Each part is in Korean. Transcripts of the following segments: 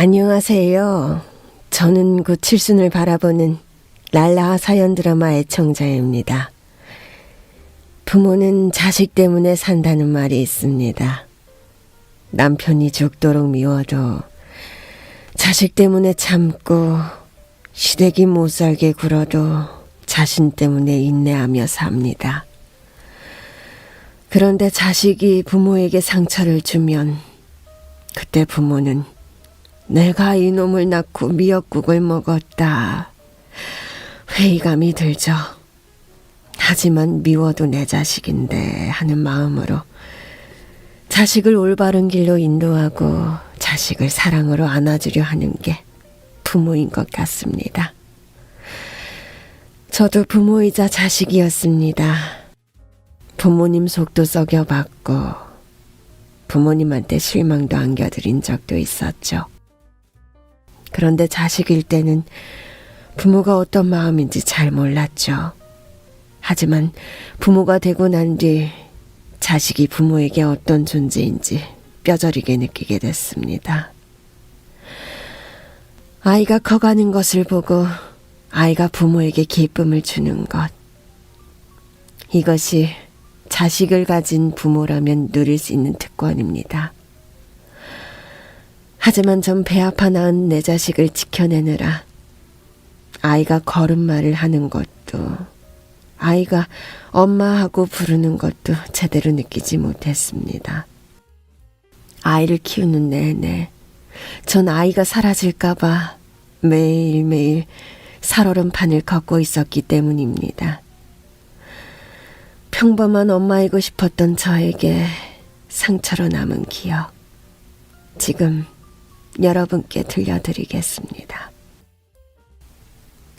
안녕하세요. 저는 곧 칠순을 바라보는 랄라 사연 드라마 애청자입니다. 부모는 자식 때문에 산다는 말이 있습니다. 남편이 죽도록 미워도 자식 때문에 참고 시댁이 못 살게 굴어도 자신 때문에 인내하며 삽니다. 그런데 자식이 부모에게 상처를 주면 그때 부모는 내가 이놈을 낳고 미역국을 먹었다 회의감이 들죠. 하지만 미워도 내 자식인데 하는 마음으로 자식을 올바른 길로 인도하고 자식을 사랑으로 안아주려 하는 게 부모인 것 같습니다. 저도 부모이자 자식이었습니다. 부모님 속도 썩여봤고 부모님한테 실망도 안겨드린 적도 있었죠. 그런데 자식일 때는 부모가 어떤 마음인지 잘 몰랐죠. 하지만 부모가 되고 난 뒤 자식이 부모에게 어떤 존재인지 뼈저리게 느끼게 됐습니다. 아이가 커가는 것을 보고 아이가 부모에게 기쁨을 주는 것. 이것이 자식을 가진 부모라면 누릴 수 있는 특권입니다. 하지만 전 배 아파 낳은 내 자식을 지켜내느라 아이가 걸음마를 하는 것도 아이가 엄마하고 부르는 것도 제대로 느끼지 못했습니다. 아이를 키우는 내내 전 아이가 사라질까봐 매일매일 살얼음판을 걷고 있었기 때문입니다. 평범한 엄마이고 싶었던 저에게 상처로 남은 기억, 지금 여러분께 들려드리겠습니다.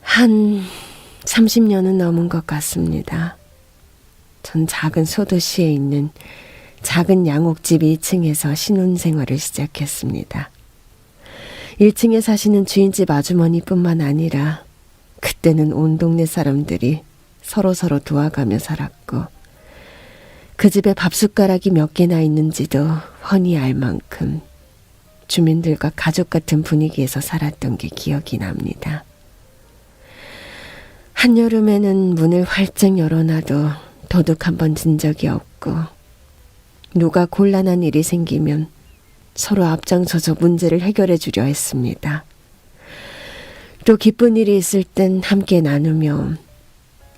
한 30년은 넘은 것 같습니다. 전 작은 소도시에 있는 작은 양옥집 2층에서 신혼생활을 시작했습니다. 1층에 사시는 주인집 아주머니뿐만 아니라 그때는 온 동네 사람들이 서로서로 도와가며 살았고 그 집에 밥숟가락이 몇 개나 있는지도 훤히 알 만큼 주민들과 가족 같은 분위기에서 살았던 게 기억이 납니다. 한여름에는 문을 활짝 열어놔도 도둑 한 번 든 적이 없고 누가 곤란한 일이 생기면 서로 앞장서서 문제를 해결해 주려 했습니다. 또 기쁜 일이 있을 땐 함께 나누며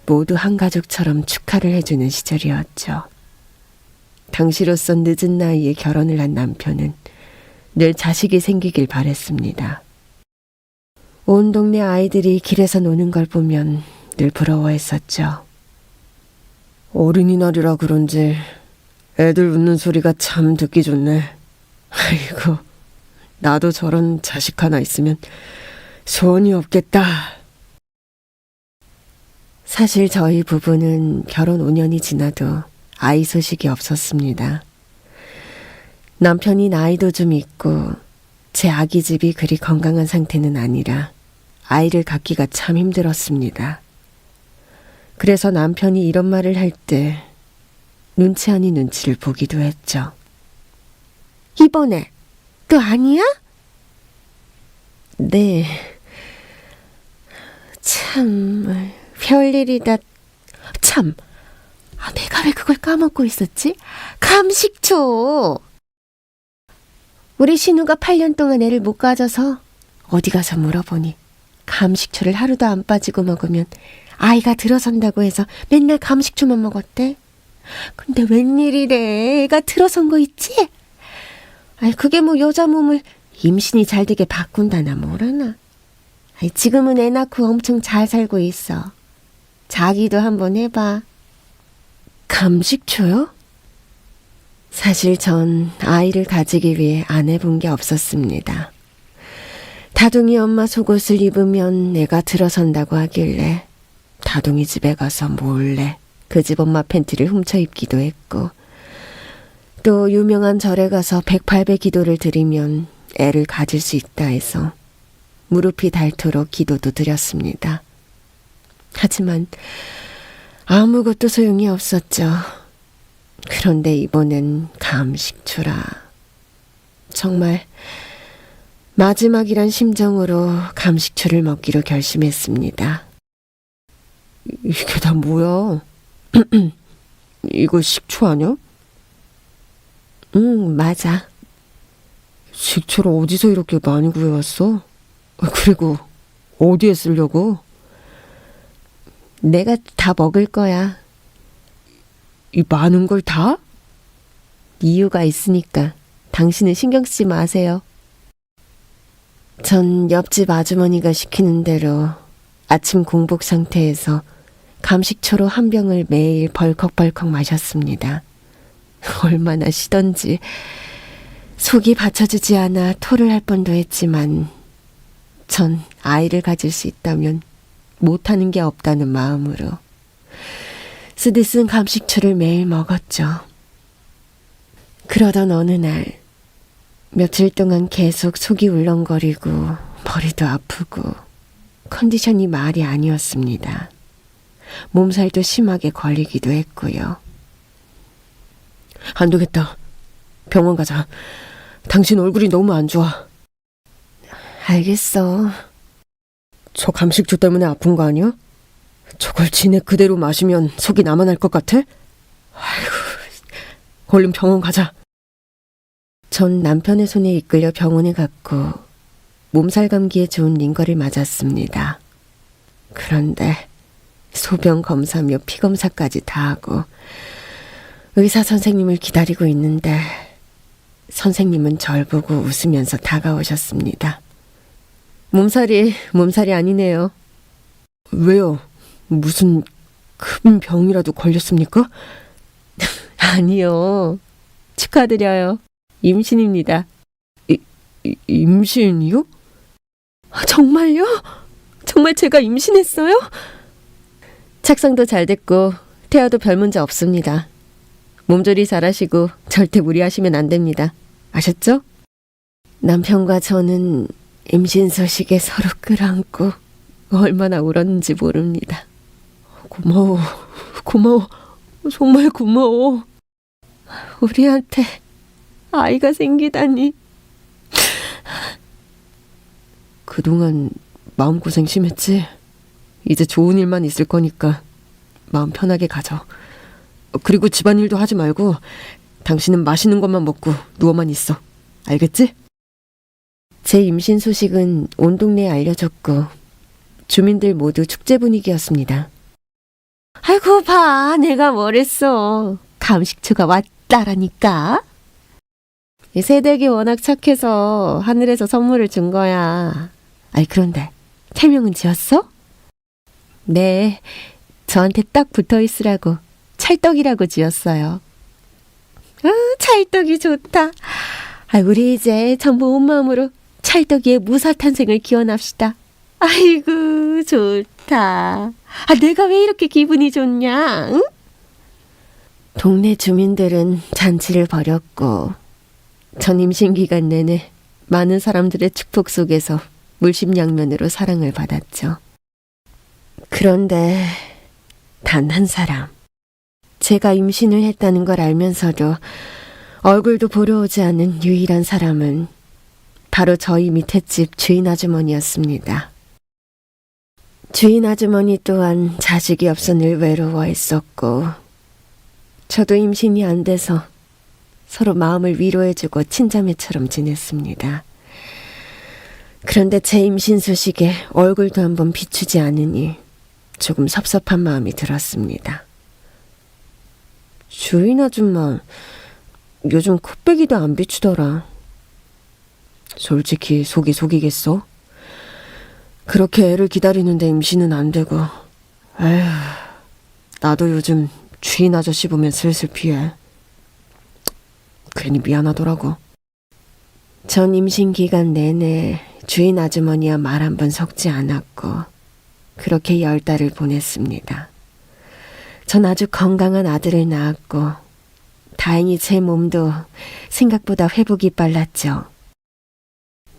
모두 한 가족처럼 축하를 해주는 시절이었죠. 당시로서 늦은 나이에 결혼을 한 남편은 늘 자식이 생기길 바랬습니다. 온 동네 아이들이 길에서 노는 걸 보면 늘 부러워했었죠. 어린이날이라 그런지 애들 웃는 소리가 참 듣기 좋네. 아이고, 나도 저런 자식 하나 있으면 소원이 없겠다. 사실 저희 부부는 결혼 5년이 지나도 아이 소식이 없었습니다. 남편이 나이도 좀 있고 제 아기집이 그리 건강한 상태는 아니라 아이를 갖기가 참 힘들었습니다. 그래서 남편이 이런 말을 할 때 눈치 아닌 눈치를 보기도 했죠. 이번에 또 아니야? 네. 참 별일이다. 참, 내가 왜 그걸 까먹고 있었지? 감식초. 우리 신우가 8년 동안 애를 못 가져서 어디 가서 물어보니 감식초를 하루도 안 빠지고 먹으면 아이가 들어선다고 해서 맨날 감식초만 먹었대. 근데 웬일이래. 애가 들어선 거 있지? 그게 뭐 여자 몸을 임신이 잘 되게 바꾼다나 뭐라나. 지금은 애 낳고 엄청 잘 살고 있어. 자기도 한번 해봐. 감식초요? 사실 전 아이를 가지기 위해 안 해본 게 없었습니다. 다둥이 엄마 속옷을 입으면 애가 들어선다고 하길래 다둥이 집에 가서 몰래 그 집 엄마 팬티를 훔쳐 입기도 했고 또 유명한 절에 가서 108배 기도를 드리면 애를 가질 수 있다 해서 무릎이 닳도록 기도도 드렸습니다. 하지만 아무것도 소용이 없었죠. 그런데 이번엔 감식초라. 정말 마지막이란 심정으로 감식초를 먹기로 결심했습니다. 이게 다 뭐야? 이거 식초 아니야? 응, 맞아. 식초를 어디서 이렇게 많이 구해왔어? 그리고 어디에 쓰려고? 내가 다 먹을 거야. 이 많은 걸 다? 이유가 있으니까 당신은 신경 쓰지 마세요. 전 옆집 아주머니가 시키는 대로 아침 공복 상태에서 감식초로 한 병을 매일 벌컥벌컥 마셨습니다. 얼마나 시던지 속이 받쳐주지 않아 토를 할 뻔도 했지만 전 아이를 가질 수 있다면 못하는 게 없다는 마음으로 쓰디 쓴 감식초를 매일 먹었죠. 그러던 어느 날 며칠 동안 계속 속이 울렁거리고 머리도 아프고 컨디션이 말이 아니었습니다. 몸살도 심하게 걸리기도 했고요. 안 되겠다. 병원 가자. 당신 얼굴이 너무 안 좋아. 알겠어. 저 감식초 때문에 아픈 거 아니야? 저걸 진액 그대로 마시면 속이 남아날 것 같아? 아이고, 얼른 병원 가자. 전 남편의 손에 이끌려 병원에 갔고 몸살 감기에 좋은 링거를 맞았습니다. 그런데 소변 검사며 피 검사까지 다 하고 의사 선생님을 기다리고 있는데 선생님은 절 보고 웃으면서 다가오셨습니다. 몸살이 아니네요. 왜요? 무슨 큰 병이라도 걸렸습니까? 아니요. 축하드려요. 임신입니다. 임신이요? 정말요? 정말 제가 임신했어요? 착상도 잘 됐고 태아도 별 문제 없습니다. 몸조리 잘하시고 절대 무리하시면 안 됩니다. 아셨죠? 남편과 저는 임신 소식에 서로 끌어안고 얼마나 울었는지 모릅니다. 고마워. 정말 고마워. 우리한테 아이가 생기다니. 그동안 마음고생 심했지? 이제 좋은 일만 있을 거니까 마음 편하게 가져. 그리고 집안일도 하지 말고 당신은 맛있는 것만 먹고 누워만 있어. 알겠지? 제 임신 소식은 온 동네에 알려졌고 주민들 모두 축제 분위기였습니다. 아이고 봐, 내가 뭘 했어. 감식초가 왔다라니까. 이 새댁이 워낙 착해서 하늘에서 선물을 준 거야. 아이 그런데 태명은 지었어? 네, 저한테 딱 붙어 있으라고 찰떡이라고 지었어요. 아, 찰떡이 좋다. 아, 우리 이제 전부 온 마음으로 찰떡이의 무사탄생을 기원합시다. 아이고 좋다. 아, 내가 왜 이렇게 기분이 좋냐? 응? 동네 주민들은 잔치를 벌였고 전 임신 기간 내내 많은 사람들의 축복 속에서 물심양면으로 사랑을 받았죠. 그런데 단 한 사람, 제가 임신을 했다는 걸 알면서도 얼굴도 보러 오지 않은 유일한 사람은 바로 저희 밑에 집 주인 아주머니였습니다. 주인 아주머니 또한 자식이 없어 늘 외로워했었고 저도 임신이 안 돼서 서로 마음을 위로해주고 친자매처럼 지냈습니다. 그런데 제 임신 소식에 얼굴도 한번 비추지 않으니 조금 섭섭한 마음이 들었습니다. 주인 아줌마, 요즘 코빼기도 안 비추더라. 솔직히 속이 속이겠어? 그렇게 애를 기다리는데 임신은 안 되고. 에휴, 나도 요즘 주인 아저씨 보면 슬슬 피해. 괜히 미안하더라고. 전 임신 기간 내내 주인 아주머니와 말 한 번 섞지 않았고 그렇게 10달을 보냈습니다. 전 아주 건강한 아들을 낳았고 다행히 제 몸도 생각보다 회복이 빨랐죠.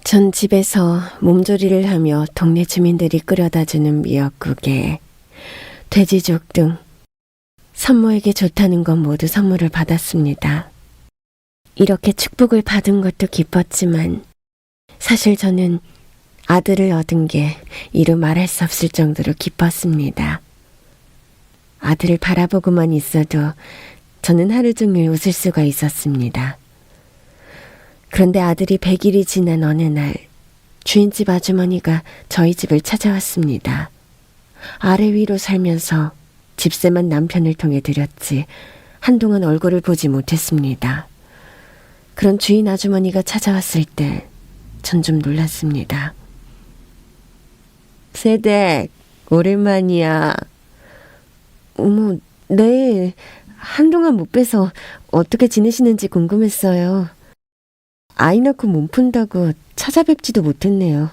전 집에서 몸조리를 하며 동네 주민들이 끓여다주는 미역국에 돼지족 등 산모에게 좋다는 건 모두 선물을 받았습니다. 이렇게 축복을 받은 것도 기뻤지만 사실 저는 아들을 얻은 게 이루 말할 수 없을 정도로 기뻤습니다. 아들을 바라보고만 있어도 저는 하루 종일 웃을 수가 있었습니다. 그런데 아들이 100일이 지난 어느 날 주인집 아주머니가 저희 집을 찾아왔습니다. 아래 위로 살면서 집세만 남편을 통해 드렸지 한동안 얼굴을 보지 못했습니다. 그런 주인 아주머니가 찾아왔을 때 전 좀 놀랐습니다. 새댁, 오랜만이야. 어머, 네. 한동안 못 뵈서 어떻게 지내시는지 궁금했어요. 아이 낳고 몸 푼다고 찾아뵙지도 못했네요.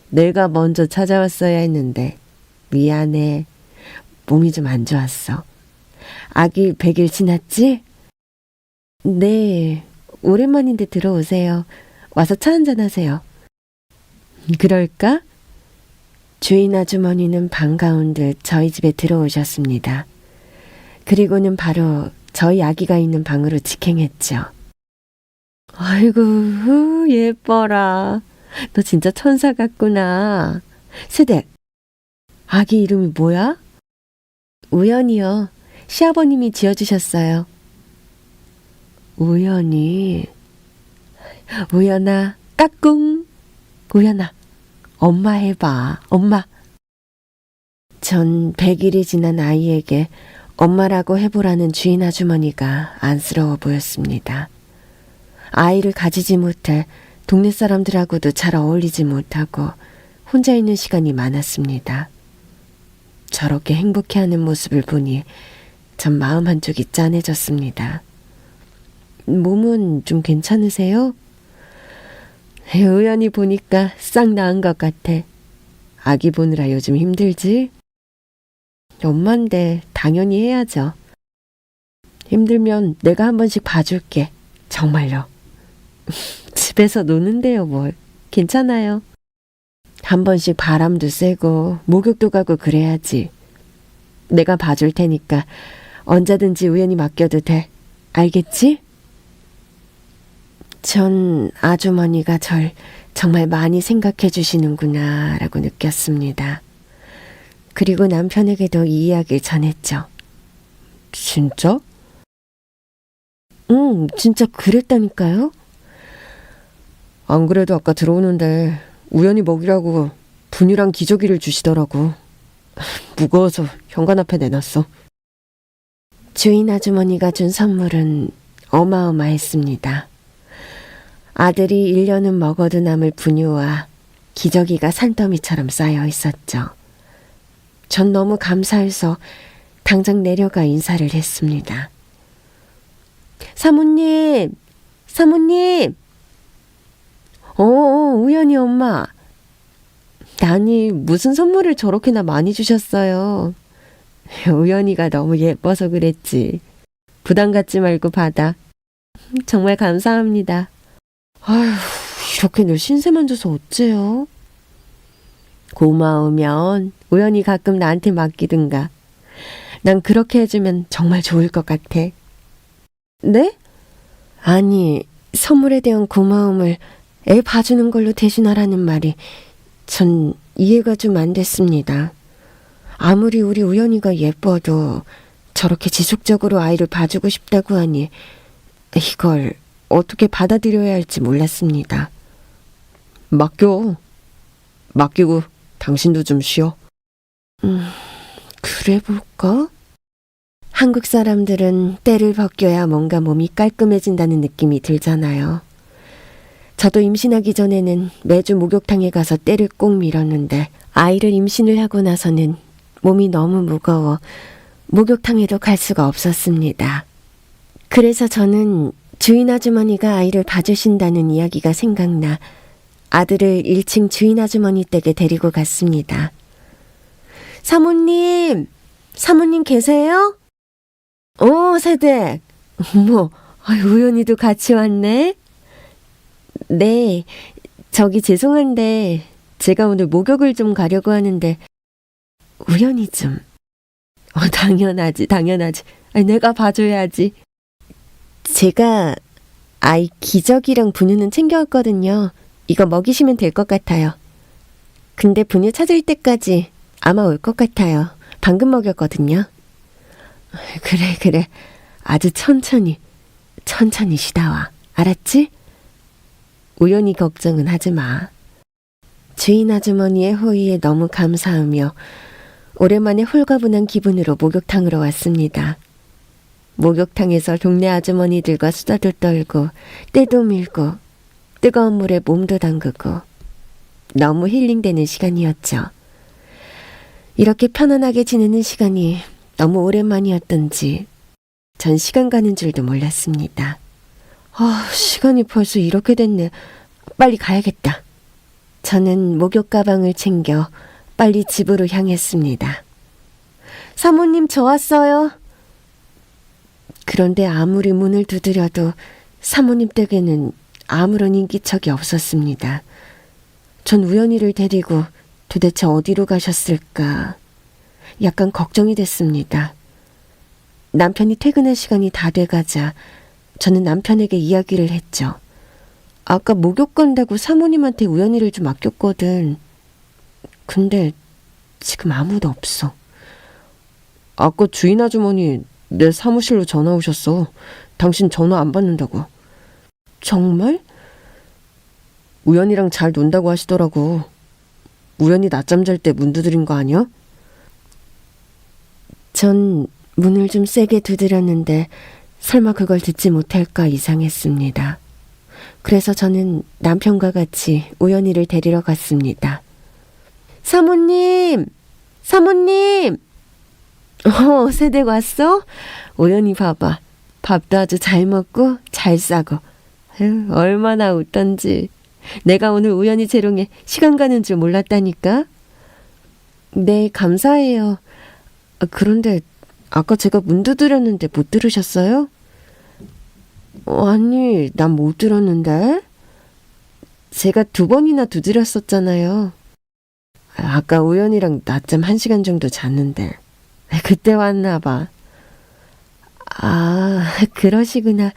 내가 먼저 찾아왔어야 했는데 미안해. 몸이 좀 안 좋았어. 아기 100일 지났지? 네. 오랜만인데 들어오세요. 와서 차 한잔 하세요. 그럴까? 주인 아주머니는 반가운 듯 저희 집에 들어오셨습니다. 그리고는 바로 저희 아기가 있는 방으로 직행했죠. 아이고, 예뻐라. 너 진짜 천사 같구나. 새댁, 아기 이름이 뭐야? 우연이요. 시아버님이 지어주셨어요. 우연이. 우연아, 까꿍. 우연아, 엄마 해봐. 엄마. 전 100일이 지난 아이에게 엄마라고 해보라는 주인 아주머니가 안쓰러워 보였습니다. 아이를 가지지 못해 동네 사람들하고도 잘 어울리지 못하고 혼자 있는 시간이 많았습니다. 저렇게 행복해하는 모습을 보니 전 마음 한쪽이 짠해졌습니다. 몸은 좀 괜찮으세요? 우연히 보니까 싹 나은 것 같아. 아기 보느라 요즘 힘들지? 엄마인데 당연히 해야죠. 힘들면 내가 한 번씩 봐줄게. 정말요. 집에서 노는데요, 뭘. 괜찮아요. 한 번씩 바람도 쐬고 목욕도 가고 그래야지. 내가 봐줄 테니까 언제든지 우연히 맡겨도 돼. 알겠지? 전 아주머니가 절 정말 많이 생각해 주시는구나 라고 느꼈습니다. 그리고 남편에게도 이 이야기를 전했죠. 진짜? 응, 진짜 그랬다니까요. 안 그래도 아까 들어오는데 우연히 먹이라고 분유랑 기저귀를 주시더라고. 무거워서 현관 앞에 내놨어. 주인 아주머니가 준 선물은 어마어마했습니다. 아들이 1년은 먹어도 남을 분유와 기저귀가 산더미처럼 쌓여 있었죠. 전 너무 감사해서 당장 내려가 인사를 했습니다. 사모님! 사모님! 우연히 엄마. 아니, 무슨 선물을 저렇게나 많이 주셨어요. 우연이가 너무 예뻐서 그랬지. 부담 갖지 말고 받아. 정말 감사합니다. 아휴, 이렇게 늘 신세만 져서 어째요? 고마우면 우연히 가끔 나한테 맡기든가. 난 그렇게 해주면 정말 좋을 것 같아. 네? 아니, 선물에 대한 고마움을 애 봐주는 걸로 대신하라는 말이 전 이해가 좀 안 됐습니다. 아무리 우리 우연이가 예뻐도 저렇게 지속적으로 아이를 봐주고 싶다고 하니 이걸 어떻게 받아들여야 할지 몰랐습니다. 맡기고 당신도 좀 쉬어. 그래 볼까? 한국 사람들은 때를 벗겨야 뭔가 몸이 깔끔해진다는 느낌이 들잖아요. 저도 임신하기 전에는 매주 목욕탕에 가서 때를 꼭 밀었는데 아이를 임신을 하고 나서는 몸이 너무 무거워 목욕탕에도 갈 수가 없었습니다. 그래서 저는 주인 아주머니가 아이를 봐주신다는 이야기가 생각나 아들을 1층 주인 아주머니 댁에 데리고 갔습니다. 사모님! 사모님 계세요? 새댁! 어머, 우연히도 같이 왔네? 네, 저기 죄송한데 제가 오늘 목욕을 좀 가려고 하는데 우연히 좀. 당연하지. 아니, 내가 봐줘야지. 제가 아이 기저귀랑 분유는 챙겨왔거든요. 이거 먹이시면 될 것 같아요. 근데 분유 찾을 때까지 아마 올 것 같아요. 방금 먹였거든요. 그래. 아주 천천히 쉬다 와. 알았지? 우연히 걱정은 하지 마. 주인 아주머니의 호의에 너무 감사하며 오랜만에 홀가분한 기분으로 목욕탕으로 왔습니다. 목욕탕에서 동네 아주머니들과 수다도 떨고 때도 밀고 뜨거운 물에 몸도 담그고 너무 힐링되는 시간이었죠. 이렇게 편안하게 지내는 시간이 너무 오랜만이었던지 전 시간 가는 줄도 몰랐습니다. 시간이 벌써 이렇게 됐네. 빨리 가야겠다. 저는 목욕 가방을 챙겨 빨리 집으로 향했습니다. 사모님, 저 왔어요. 그런데 아무리 문을 두드려도 사모님 댁에는 아무런 인기척이 없었습니다. 전 우연히를 데리고 도대체 어디로 가셨을까? 약간 걱정이 됐습니다. 남편이 퇴근할 시간이 다 돼가자 저는 남편에게 이야기를 했죠. 아까 목욕 간다고 사모님한테 우연히를 좀 맡겼거든. 근데 지금 아무도 없어. 아까 주인 아주머니 내 사무실로 전화 오셨어. 당신 전화 안 받는다고. 정말? 우연이랑 잘 논다고 하시더라고. 우연히 낮잠 잘 때 문 두드린 거 아니야? 전 문을 좀 세게 두드렸는데 설마 그걸 듣지 못할까 이상했습니다. 그래서 저는 남편과 같이 우연이를 데리러 갔습니다. 사모님! 새댁 왔어? 우연히 봐봐. 밥도 아주 잘 먹고 잘 싸고. 얼마나 웃던지. 내가 오늘 우연히 재롱에 시간 가는 줄 몰랐다니까. 네, 감사해요. 그런데 아까 제가 문 두드렸는데 못 들으셨어요? 아니, 난 못 들었는데. 제가 2번이나 두드렸었잖아요. 아까 우연이랑 낮잠 1시간 정도 잤는데 그때 왔나 봐. 아, 그러시구나.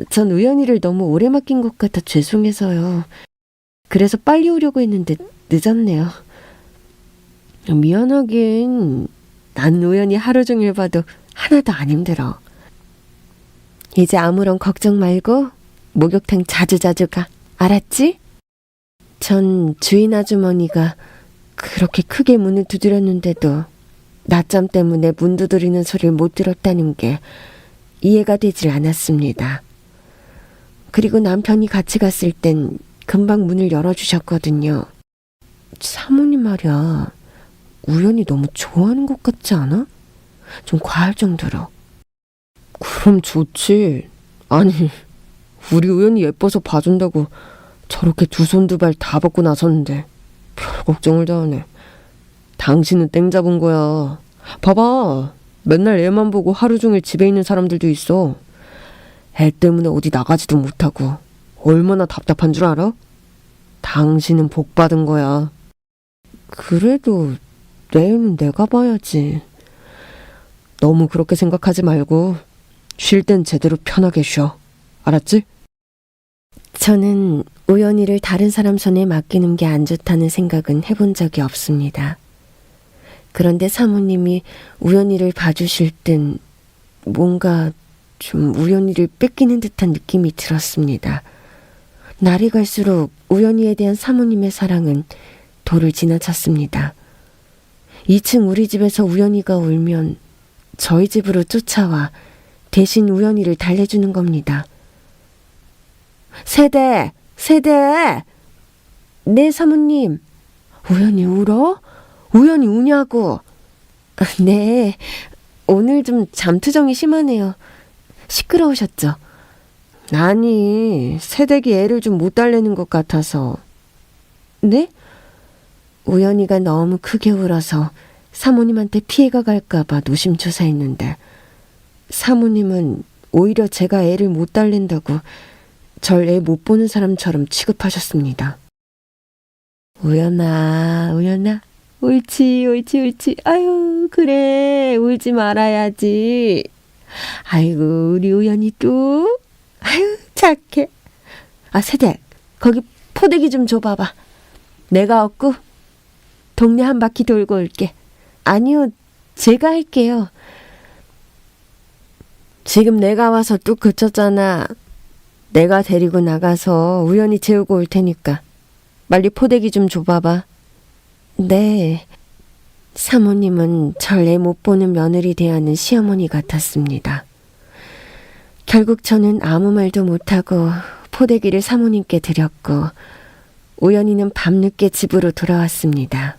전 우연이를 너무 오래 맡긴 것 같아 죄송해서요. 그래서 빨리 오려고 했는데 늦었네요. 미안하긴. 난 우연히 하루 종일 봐도 하나도 안 힘들어. 이제 아무런 걱정 말고 목욕탕 자주 가. 알았지? 전 주인 아주머니가 그렇게 크게 문을 두드렸는데도 낮잠 때문에 문 두드리는 소리를 못 들었다는 게 이해가 되질 않았습니다. 그리고 남편이 같이 갔을 땐 금방 문을 열어주셨거든요. 사모님 말이야, 우연히 너무 좋아하는 것 같지 않아? 좀 과할 정도로. 그럼 좋지. 아니, 우리 우연히 예뻐서 봐준다고 저렇게 2손 2발 다 벗고 나섰는데 별 걱정을 다 하네. 당신은 땡 잡은 거야. 봐봐, 맨날 애만 보고 하루 종일 집에 있는 사람들도 있어. 애 때문에 어디 나가지도 못하고 얼마나 답답한 줄 알아? 당신은 복 받은 거야. 그래도 내 애는 내가 봐야지. 너무 그렇게 생각하지 말고 쉴 땐 제대로 편하게 쉬어. 알았지? 저는 우연히를 다른 사람 손에 맡기는 게 안 좋다는 생각은 해본 적이 없습니다. 그런데 사모님이 우연히를 봐주실 땐 뭔가 좀 우연히를 뺏기는 듯한 느낌이 들었습니다. 날이 갈수록 우연히에 대한 사모님의 사랑은 도를 지나쳤습니다. 2층 우리 집에서 우연히가 울면 저희 집으로 쫓아와 대신 우연히를 달래주는 겁니다. 세대! 네, 사모님. 우연히 울어? 우연히 우냐고. 네, 오늘 좀 잠투정이 심하네요. 시끄러우셨죠? 아니, 새댁이 애를 좀 못 달래는 것 같아서. 네? 우연히가 너무 크게 울어서 사모님한테 피해가 갈까봐 노심초사했는데 사모님은 오히려 제가 애를 못 달랜다고 절 애 못 보는 사람처럼 취급하셨습니다. 우연아, 옳지. 아유, 그래, 울지 말아야지. 아이고, 우리 우연이 또, 아유, 착해. 아, 새댁, 거기 포대기 좀 줘봐봐. 내가 얻고 동네 한 바퀴 돌고 올게. 아니요, 제가 할게요. 지금 내가 와서 뚝 그쳤잖아. 내가 데리고 나가서 우연히 재우고 올 테니까 빨리 포대기 좀 줘봐봐. 네. 사모님은 절 애 못 보는 며느리 대하는 시어머니 같았습니다. 결국 저는 아무 말도 못하고 포대기를 사모님께 드렸고 우연히는 밤늦게 집으로 돌아왔습니다.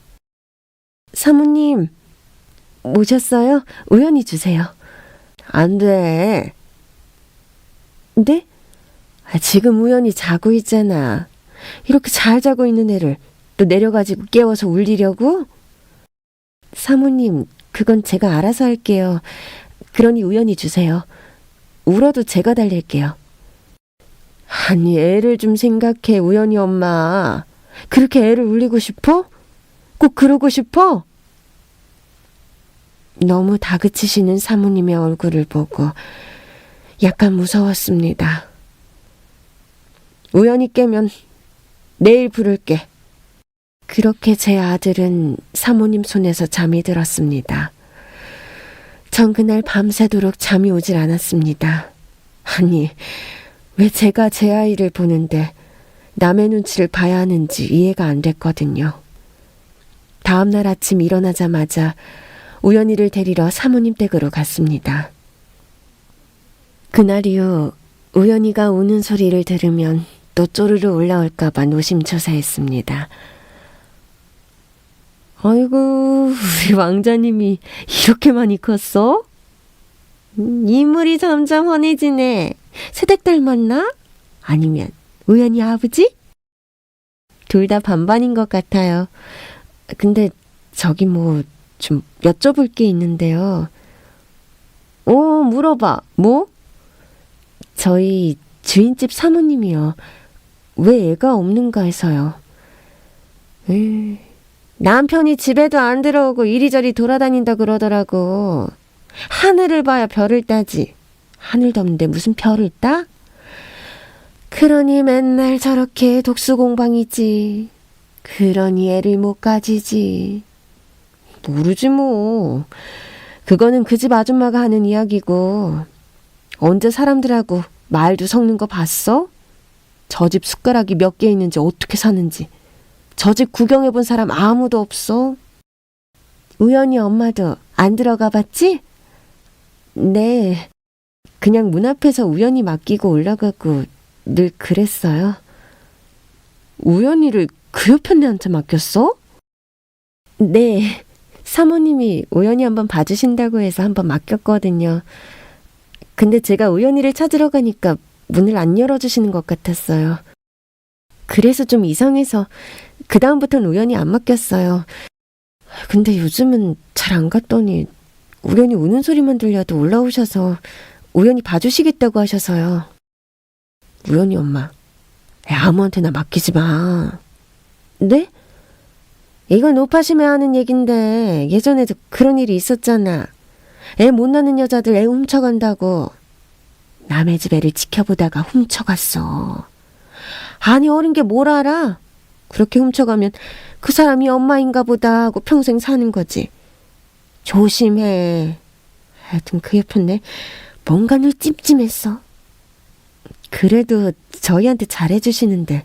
사모님, 오셨어요? 우연히 주세요. 안 돼. 네? 지금 우연히 자고 있잖아. 이렇게 잘 자고 있는 애를 또 내려가지고 깨워서 울리려고? 사모님, 그건 제가 알아서 할게요. 그러니 우연히 주세요. 울어도 제가 달랠게요. 아니, 애를 좀 생각해, 우연히 엄마. 그렇게 애를 울리고 싶어? 꼭 그러고 싶어? 너무 다그치시는 사모님의 얼굴을 보고 약간 무서웠습니다. 우연히 깨면 내일 부를게. 그렇게 제 아들은 사모님 손에서 잠이 들었습니다. 전 그날 밤새도록 잠이 오질 않았습니다. 아니, 왜 제가 제 아이를 보는데 남의 눈치를 봐야 하는지 이해가 안 됐거든요. 다음날 아침 일어나자마자 우연이를 데리러 사모님 댁으로 갔습니다. 그날 이후 우연이가 우는 소리를 들으면 또 쪼르르 올라올까봐 노심초사했습니다. 아이고, 우리 왕자님이 이렇게 많이 컸어? 인물이 점점 훤해지네. 새댁 닮았나? 아니면 우연히 아버지? 둘 다 반반인 것 같아요. 근데 저기 좀 여쭤볼 게 있는데요. 물어봐. 뭐? 저희 주인집 사모님이요. 왜 애가 없는가 해서요. 남편이 집에도 안 들어오고 이리저리 돌아다닌다 그러더라고. 하늘을 봐야 별을 따지. 하늘도 없는데 무슨 별을 따? 그러니 맨날 저렇게 독수공방이지. 그러니 애를 못 가지지. 모르지 뭐. 그거는 그 집 아줌마가 하는 이야기고. 언제 사람들하고 말도 섞는 거 봤어? 저 집 숟가락이 몇 개 있는지 어떻게 사는지. 저 집 구경해본 사람 아무도 없어. 우연히 엄마도 안 들어가 봤지? 네. 그냥 문 앞에서 우연히 맡기고 올라가고 늘 그랬어요. 우연히를 그 옆편네한테 맡겼어? 네. 사모님이 우연히 한번 봐주신다고 해서 한번 맡겼거든요. 근데 제가 우연히를 찾으러 가니까 문을 안 열어주시는 것 같았어요. 그래서 좀 이상해서 그다음부터는 우연히 안 맡겼어요. 근데 요즘은 잘 안 갔더니 우연히 우는 소리만 들려도 올라오셔서 우연히 봐주시겠다고 하셔서요. 우연히 엄마, 아무한테나 맡기지 마. 네? 이건 오빠심에 하는 얘긴데 예전에도 그런 일이 있었잖아. 애 못 낳는 여자들 애 훔쳐간다고. 남의 집 애를 지켜보다가 훔쳐갔어. 아니, 어린 게 뭘 알아? 그렇게 훔쳐가면 그 사람이 엄마인가 보다 하고 평생 사는 거지. 조심해. 하여튼 그 옆에 뭔가 늘 찜찜했어. 그래도 저희한테 잘해주시는데.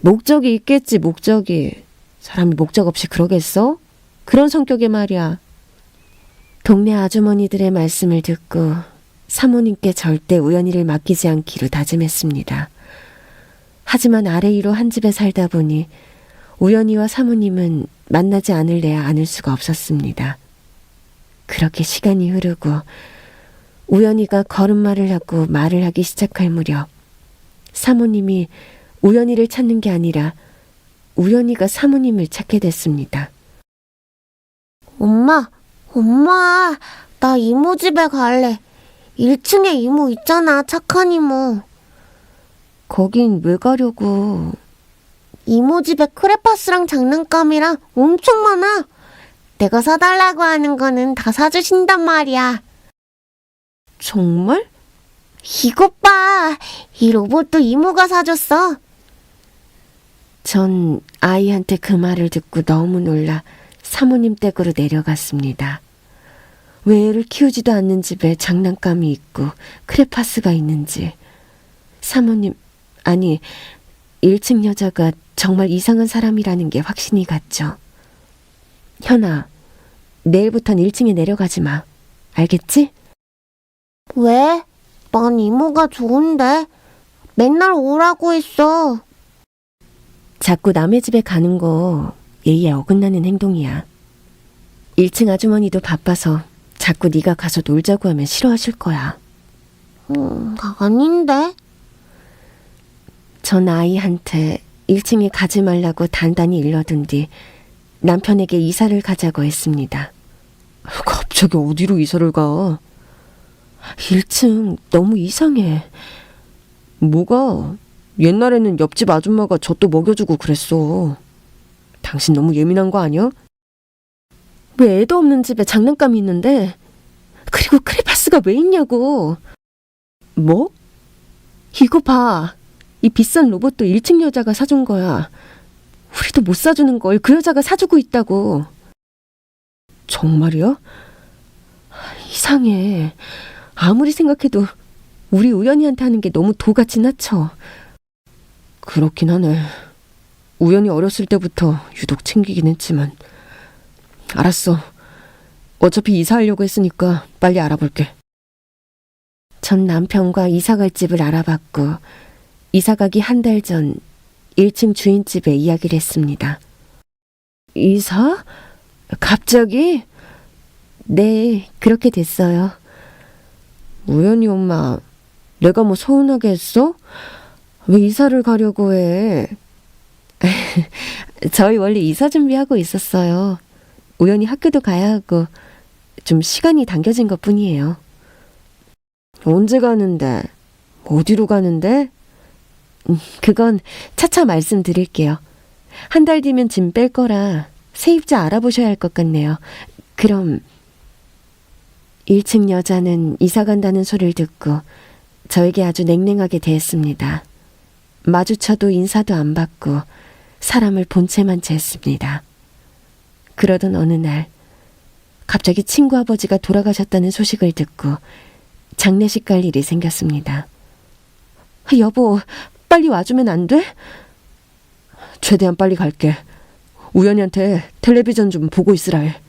목적이 있겠지, 목적이. 사람이 목적 없이 그러겠어? 그런 성격의 말이야. 동네 아주머니들의 말씀을 듣고 사모님께 절대 우연히를 맡기지 않기로 다짐했습니다. 하지만 아래 위로 한 집에 살다 보니 우연히와 사모님은 만나지 않을래야 않을 수가 없었습니다. 그렇게 시간이 흐르고 우연히가 걸음마를 하고 말을 하기 시작할 무렵 사모님이 우연히를 찾는 게 아니라 우연히가 사모님을 찾게 됐습니다. 엄마, 나 이모 집에 갈래. 1층에 이모 있잖아, 착한 이모. 거긴 왜 가려고? 이모 집에 크레파스랑 장난감이랑 엄청 많아. 내가 사달라고 하는 거는 다 사주신단 말이야. 정말? 이것 봐. 이 로봇도 이모가 사줬어. 전 아이한테 그 말을 듣고 너무 놀라 사모님 댁으로 내려갔습니다. 왜 애를 키우지도 않는 집에 장난감이 있고 크레파스가 있는지, 사모님, 아니 1층 여자가 정말 이상한 사람이라는 게 확신이 갔죠. 현아, 내일부턴 1층에 내려가지 마. 알겠지? 왜? 난 이모가 좋은데. 맨날 오라고 했어. 자꾸 남의 집에 가는 거 예의에 어긋나는 행동이야. 1층 아주머니도 바빠서 자꾸 네가 가서 놀자고 하면 싫어하실 거야. 아닌데. 전 아이한테 1층에 가지 말라고 단단히 일러둔 뒤 남편에게 이사를 가자고 했습니다. 갑자기 어디로 이사를 가? 1층 너무 이상해. 뭐가? 옛날에는 옆집 아줌마가 젖도 먹여주고 그랬어. 당신 너무 예민한 거 아니야? 왜 애도 없는 집에 장난감이 있는데? 그리고 크레파스가 왜 있냐고. 뭐? 이거 봐. 이 비싼 로봇도 1층 여자가 사준 거야. 우리도 못 사주는 걸 그 여자가 사주고 있다고. 정말이야? 이상해. 아무리 생각해도 우리 우연이한테 하는 게 너무 도가 지나쳐. 그렇긴 하네. 우연히 어렸을 때부터 유독 챙기긴 했지만. 알았어. 어차피 이사하려고 했으니까 빨리 알아볼게. 전 남편과 이사갈 집을 알아봤고 이사가기 한 달 전 1층 주인집에 이야기를 했습니다. 이사? 갑자기? 네, 그렇게 됐어요. 우연히 엄마, 내가 뭐 서운하게 했어? 왜 이사를 가려고 해? 저희 원래 이사 준비하고 있었어요. 우연히 학교도 가야 하고 좀 시간이 당겨진 것 뿐이에요. 언제 가는데? 어디로 가는데? 그건 차차 말씀드릴게요. 한 달 뒤면 짐 뺄 거라 세입자 알아보셔야 할 것 같네요. 그럼 1층 여자는 이사 간다는 소리를 듣고 저에게 아주 냉랭하게 대했습니다. 마주쳐도 인사도 안 받고 사람을 본 채만 쟀습니다. 그러던 어느 날 갑자기 친구 아버지가 돌아가셨다는 소식을 듣고 장례식 갈 일이 생겼습니다. 여보, 빨리 와주면 안 돼? 최대한 빨리 갈게. 우연이한테 텔레비전 좀 보고 있으라 해.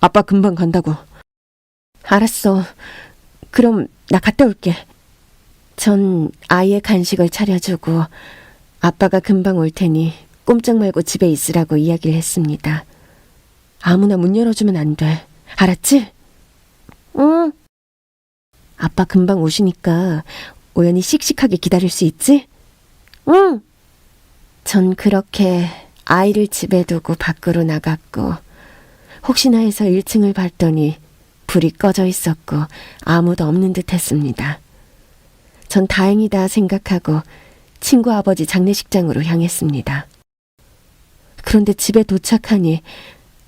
아빠 금방 간다고. 알았어. 그럼 나 갔다 올게. 전 아이의 간식을 차려주고 아빠가 금방 올 테니 꼼짝 말고 집에 있으라고 이야기를 했습니다. 아무나 문 열어주면 안 돼. 알았지? 응. 아빠 금방 오시니까 우연히 씩씩하게 기다릴 수 있지? 응. 전 그렇게 아이를 집에 두고 밖으로 나갔고 혹시나 해서 1층을 봤더니 불이 꺼져 있었고 아무도 없는 듯 했습니다. 전 다행이다 생각하고 친구 아버지 장례식장으로 향했습니다. 그런데 집에 도착하니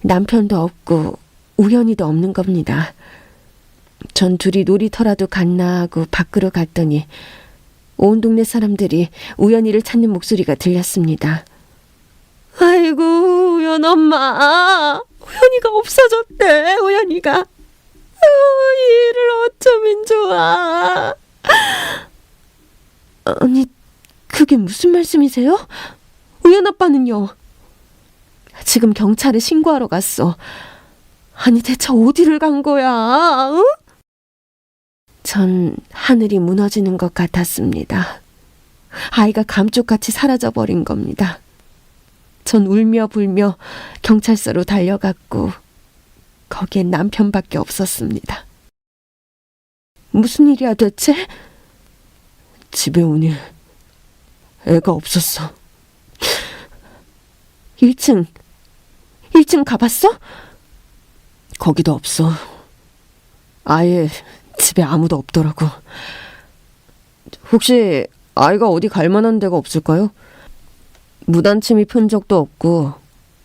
남편도 없고 우연히도 없는 겁니다. 전 둘이 놀이터라도 갔나 하고 밖으로 갔더니 온 동네 사람들이 우연이를 찾는 목소리가 들렸습니다. 아이고, 우연 엄마. 우연이가 없어졌대, 우연이가. 이 일을 어쩌면 좋아. 아니, 그게 무슨 말씀이세요? 우연 아빠는요? 지금 경찰에 신고하러 갔어. 아니, 대체 어디를 간 거야? 응? 전 하늘이 무너지는 것 같았습니다. 아이가 감쪽같이 사라져버린 겁니다. 전 울며 불며 경찰서로 달려갔고 거기엔 남편밖에 없었습니다. 무슨 일이야 대체? 집에 오니 애가 없었어. 1층 가봤어? 거기도 없어. 아예 집에 아무도 없더라고. 혹시 아이가 어디 갈 만한 데가 없을까요? 무단 침입 흔적도 없고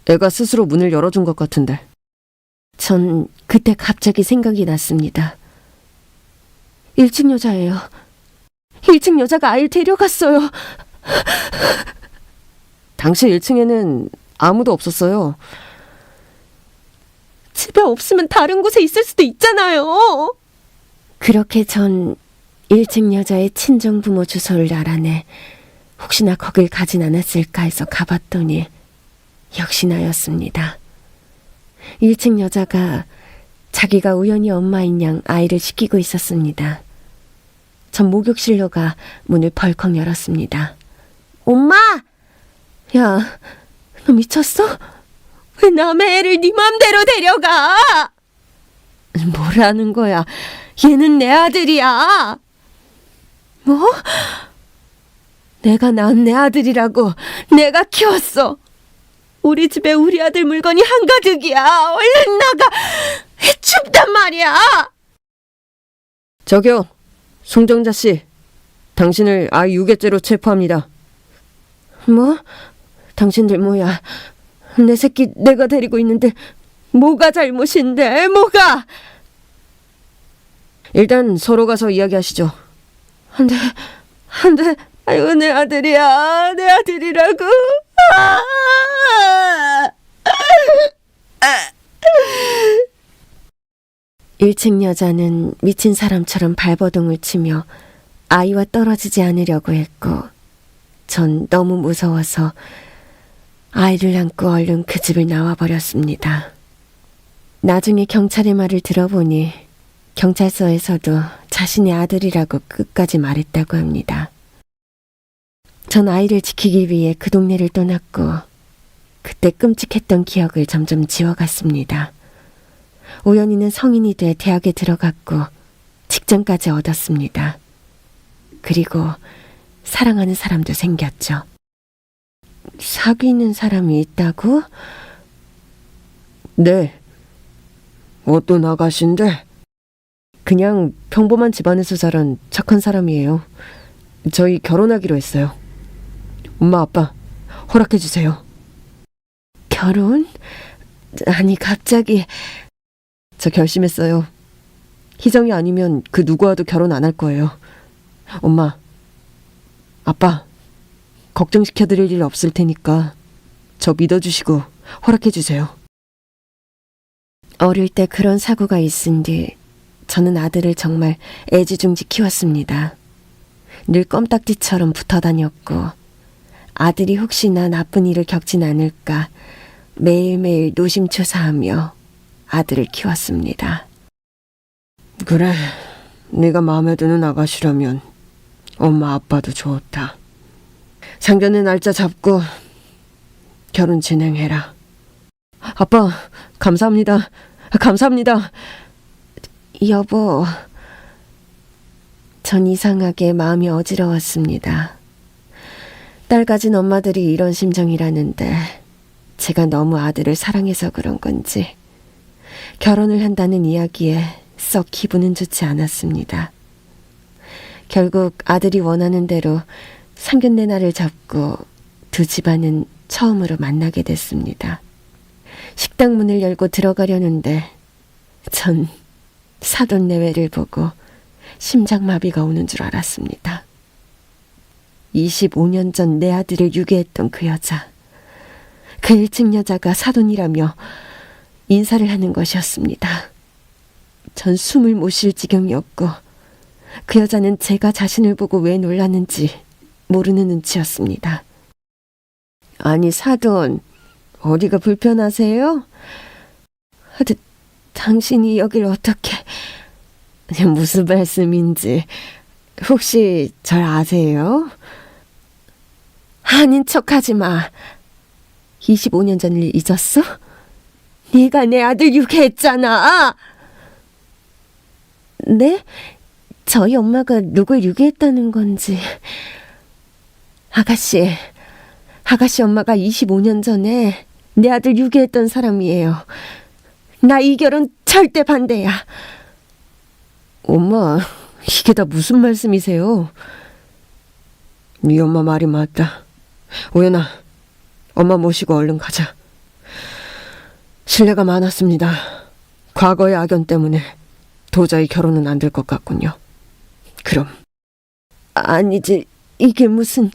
애가 스스로 문을 열어준 것 같은데. 전 그때 갑자기 생각이 났습니다. 1층 여자예요. 1층 여자가 아이를 데려갔어요. 당시 1층에는 아무도 없었어요. 집에 없으면 다른 곳에 있을 수도 있잖아요. 그렇게 전 1층 여자의 친정 부모 주소를 알아내 혹시나 거길 가진 않았을까 해서 가봤더니 역시나였습니다. 1층 여자가 자기가 우연히 엄마인 양 아이를 시키고 있었습니다. 전 목욕실로 가 문을 벌컥 열었습니다. 엄마! 야, 너 미쳤어? 왜 남의 애를 네 맘대로 데려가? 뭐라는 거야? 얘는 내 아들이야. 뭐? 내가 낳은 내 아들이라고. 내가 키웠어. 우리 집에 우리 아들 물건이 한가득이야. 얼른 나가. 춥단 말이야. 저기요, 송정자 씨. 당신을 아이 유괴죄로 체포합니다. 뭐? 당신들 뭐야? 내 새끼 내가 데리고 있는데 뭐가 잘못인데? 뭐가? 일단 서로 가서 이야기하시죠. 안 돼. 안 돼. 아이고, 내 아들이야. 내 아들이라고. 아! 1층 여자는 미친 사람처럼 발버둥을 치며 아이와 떨어지지 않으려고 했고, 전 너무 무서워서 아이를 안고 얼른 그 집을 나와버렸습니다. 나중에 경찰의 말을 들어보니 경찰서에서도 자신의 아들이라고 끝까지 말했다고 합니다. 전 아이를 지키기 위해 그 동네를 떠났고 그때 끔찍했던 기억을 점점 지워갔습니다. 우연히는 성인이 돼 대학에 들어갔고 직장까지 얻었습니다. 그리고 사랑하는 사람도 생겼죠. 사귀는 사람이 있다고? 네. 어떤 아가씨인데? 그냥 평범한 집안에서 자란 착한 사람이에요. 저희 결혼하기로 했어요. 엄마, 아빠, 허락해주세요. 결혼? 아니, 갑자기. 저 결심했어요. 희정이 아니면 그 누구와도 결혼 안 할 거예요. 엄마, 아빠, 걱정시켜드릴 일 없을 테니까 저 믿어주시고 허락해주세요. 어릴 때 그런 사고가 있은 뒤 저는 아들을 정말 애지중지 키웠습니다. 늘 껌딱지처럼 붙어 다녔고 아들이 혹시나 나쁜 일을 겪진 않을까 매일매일 노심초사하며 아들을 키웠습니다. 그래, 네가 마음에 드는 아가씨라면 엄마 아빠도 좋다. 상견례 날짜 잡고 결혼 진행해라. 아빠, 감사합니다. 감사합니다. 여보, 전 이상하게 마음이 어지러웠습니다. 딸 가진 엄마들이 이런 심정이라는데 제가 너무 아들을 사랑해서 그런 건지 결혼을 한다는 이야기에 썩 기분은 좋지 않았습니다. 결국 아들이 원하는 대로 상견례 날을 잡고 두 집안은 처음으로 만나게 됐습니다. 식당 문을 열고 들어가려는데 전 사돈 내외를 보고 심장마비가 오는 줄 알았습니다. 25년 전 내 아들을 유괴했던 그 여자, 그 1층 여자가 사돈이라며 인사를 하는 것이었습니다. 전 숨을 못 쉴 지경이었고 그 여자는 제가 자신을 보고 왜 놀랐는지 모르는 눈치였습니다. 아니, 사돈, 어디가 불편하세요? 당신이 여길 어떻게... 무슨 말씀인지 혹시 절 아세요? 아닌 척하지 마. 25년 전 일 잊었어? 네가 내 아들 유괴했잖아. 네? 저희 엄마가 누굴 유괴했다는 건지... 아가씨 엄마가 25년 전에 내 아들 유괴했던 사람이에요. 나 이 결혼 절대 반대야. 엄마, 이게 다 무슨 말씀이세요? 네 엄마 말이 맞다. 오연아, 엄마 모시고 얼른 가자. 실례가 많았습니다. 과거의 악연 때문에 도저히 결혼은 안 될 것 같군요. 그럼. 아니지, 이게 무슨...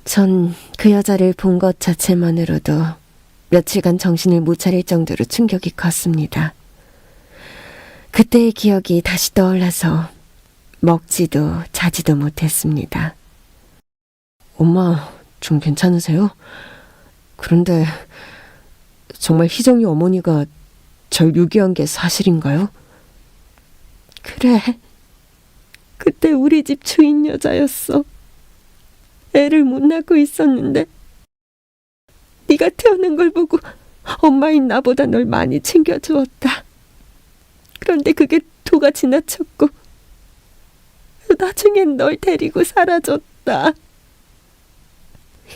전 그 여자를 본 것 자체만으로도 며칠간 정신을 못 차릴 정도로 충격이 컸습니다. 그때의 기억이 다시 떠올라서 먹지도 자지도 못했습니다. 엄마, 좀 괜찮으세요? 그런데 정말 희정이 어머니가 절 유기한 게 사실인가요? 그래, 그때 우리 집 주인 여자였어. 애를 못 낳고 있었는데 네가 태어난 걸 보고 엄마인 나보다 널 많이 챙겨주었다. 그런데 그게 도가 지나쳤고 나중엔 널 데리고 사라졌다.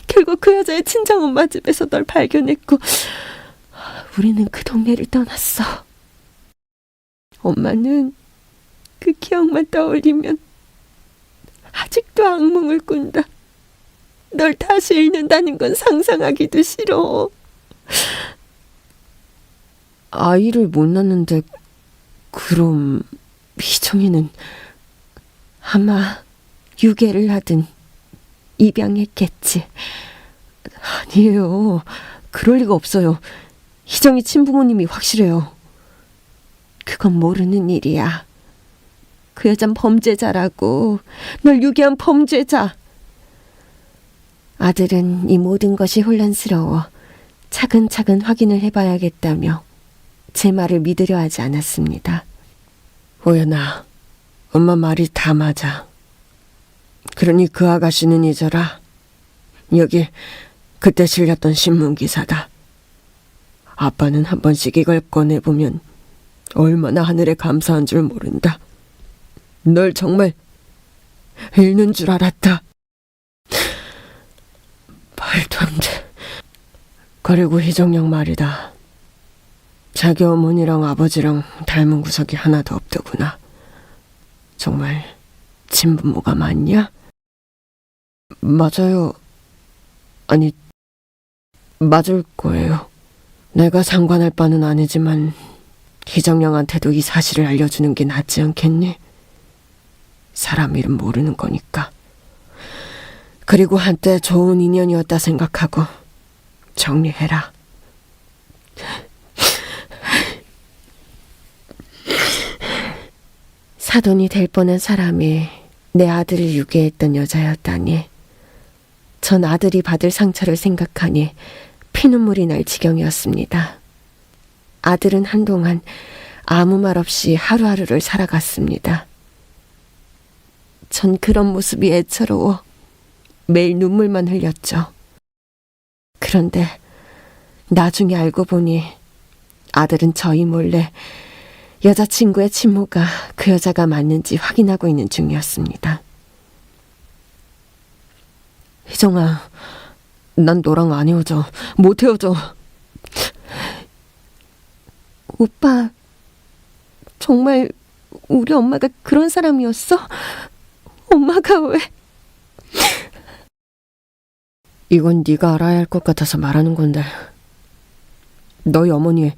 결국 그 여자의 친정엄마 집에서 널 발견했고 우리는 그 동네를 떠났어. 엄마는 그 기억만 떠올리면 아직도 악몽을 꾼다. 널 다시 잃는다는 건 상상하기도 싫어. 아이를 못 낳는데 그럼 희정이는 아마 유괴를 하든 입양했겠지. 아니에요. 그럴 리가 없어요. 희정이 친부모님이 확실해요. 그건 모르는 일이야. 그 여잔 범죄자라고. 널 유괴한 범죄자. 아들은 이 모든 것이 혼란스러워 차근차근 확인을 해봐야겠다며 제 말을 믿으려 하지 않았습니다. 오연아, 엄마 말이 다 맞아. 그러니 그 아가씨는 잊어라. 여기 그때 실렸던 신문기사다. 아빠는 한 번씩 이걸 꺼내보면 얼마나 하늘에 감사한 줄 모른다. 널 정말 잃는 줄 알았다. 말도 안 돼. 그리고 희정양 말이다. 자기 어머니랑 아버지랑 닮은 구석이 하나도 없더구나. 정말 친부모가 맞냐? 맞아요. 아니, 맞을 거예요. 내가 상관할 바는 아니지만 희정양한테도 이 사실을 알려주는 게 낫지 않겠니? 사람 이름 모르는 거니까. 그리고 한때 좋은 인연이었다 생각하고 정리해라. 사돈이 될 뻔한 사람이 내 아들을 유괴했던 여자였다니. 전 아들이 받을 상처를 생각하니 피눈물이 날 지경이었습니다. 아들은 한동안 아무 말 없이 하루하루를 살아갔습니다. 전 그런 모습이 애처로워 매일 눈물만 흘렸죠. 그런데 나중에 알고 보니 아들은 저희 몰래 여자친구의 친모가 그 여자가 맞는지 확인하고 있는 중이었습니다. 희정아, 난 너랑 안 헤어져. 못 헤어져. 오빠, 정말 우리 엄마가 그런 사람이었어? 엄마가 왜? 이건 네가 알아야 할 것 같아서 말하는 건데, 너희 어머니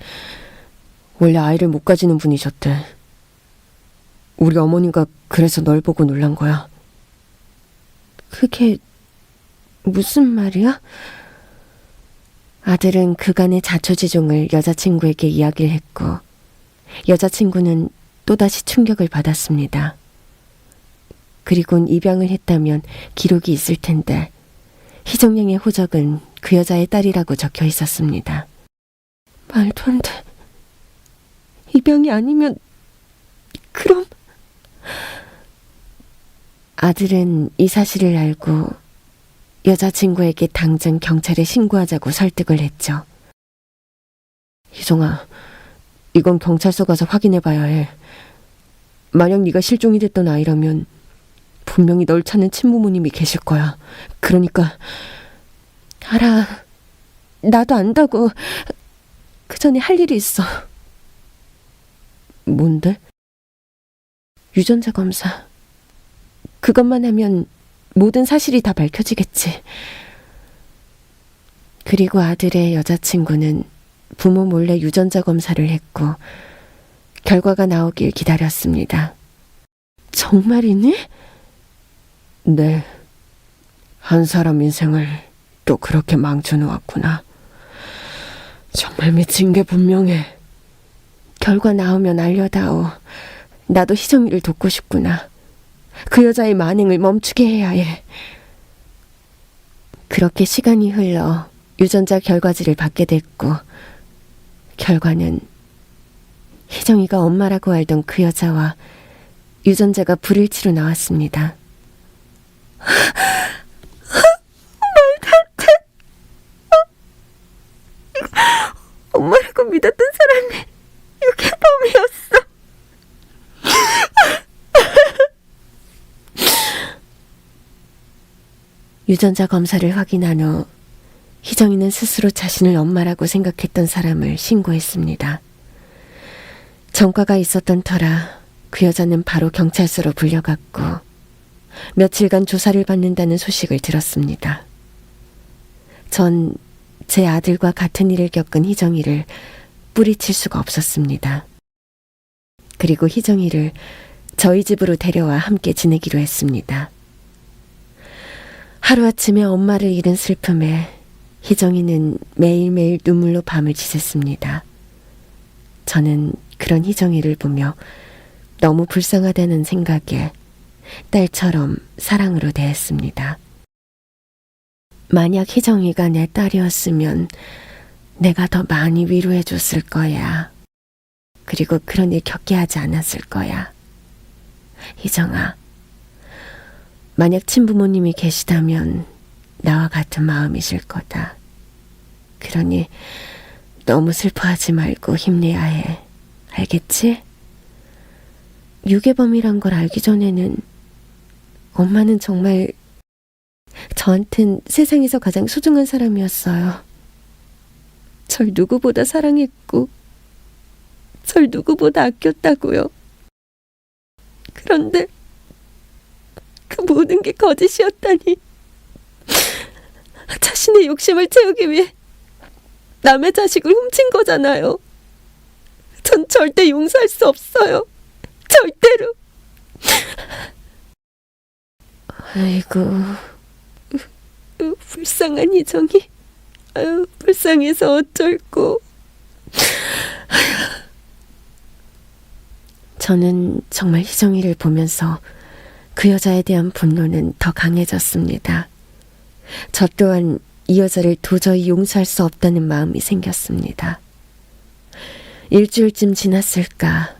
원래 아이를 못 가지는 분이셨대. 우리 어머니가 그래서 널 보고 놀란 거야. 그게 무슨 말이야? 아들은 그간의 자초지종을 여자친구에게 이야기를 했고 여자친구는 또다시 충격을 받았습니다. 그리곤 입양을 했다면 기록이 있을 텐데 희정양의 호적은 그 여자의 딸이라고 적혀 있었습니다. 말도 안 돼. 입양이 아니면 그럼? 아들은 이 사실을 알고 여자친구에게 당장 경찰에 신고하자고 설득을 했죠. 희정아, 이건 경찰서 가서 확인해봐야 해. 만약 네가 실종이 됐던 아이라면 분명히 널 찾는 친부모님이 계실 거야. 그러니까. 알아. 나도 안다고. 그 전에 할 일이 있어. 뭔데? 유전자 검사. 그것만 하면 모든 사실이 다 밝혀지겠지. 그리고 아들의 여자친구는 부모 몰래 유전자 검사를 했고 결과가 나오길 기다렸습니다. 정말이니? 네. 한 사람 인생을 또 그렇게 망쳐놓았구나. 정말 미친 게 분명해. 결과 나오면 알려다오. 나도 희정이를 돕고 싶구나. 그 여자의 만행을 멈추게 해야 해. 그렇게 시간이 흘러 유전자 결과지를 받게 됐고, 결과는 희정이가 엄마라고 알던 그 여자와 유전자가 불일치로 나왔습니다. 엄마라고 믿었던 사람이 유괴범이었어. 유전자 검사를 확인한 후 희정이는 스스로 자신을 엄마라고 생각했던 사람을 신고했습니다. 전과가 있었던 터라 그 여자는 바로 경찰서로 불려갔고 며칠간 조사를 받는다는 소식을 들었습니다. 전 제 아들과 같은 일을 겪은 희정이를 뿌리칠 수가 없었습니다. 그리고 희정이를 저희 집으로 데려와 함께 지내기로 했습니다. 하루아침에 엄마를 잃은 슬픔에 희정이는 매일매일 눈물로 밤을 지샜습니다. 저는 그런 희정이를 보며 너무 불쌍하다는 생각에 딸처럼 사랑으로 대했습니다. 만약 희정이가 내 딸이었으면 내가 더 많이 위로해줬을 거야. 그리고 그런 일 겪게 하지 않았을 거야. 희정아, 만약 친부모님이 계시다면 나와 같은 마음이실 거다. 그러니 너무 슬퍼하지 말고 힘내야 해. 알겠지? 유괴범이란 걸 알기 전에는 엄마는 정말 저한텐 세상에서 가장 소중한 사람이었어요. 절 누구보다 사랑했고 절 누구보다 아꼈다고요. 그런데 그 모든 게 거짓이었다니. 자신의 욕심을 채우기 위해 남의 자식을 훔친 거잖아요. 전 절대 용서할 수 없어요. 절대로. 아이고, 불쌍한 희정이. 아유, 불쌍해서 어쩔고. 저는 정말 희정이를 보면서 그 여자에 대한 분노는 더 강해졌습니다. 저 또한 이 여자를 도저히 용서할 수 없다는 마음이 생겼습니다. 일주일쯤 지났을까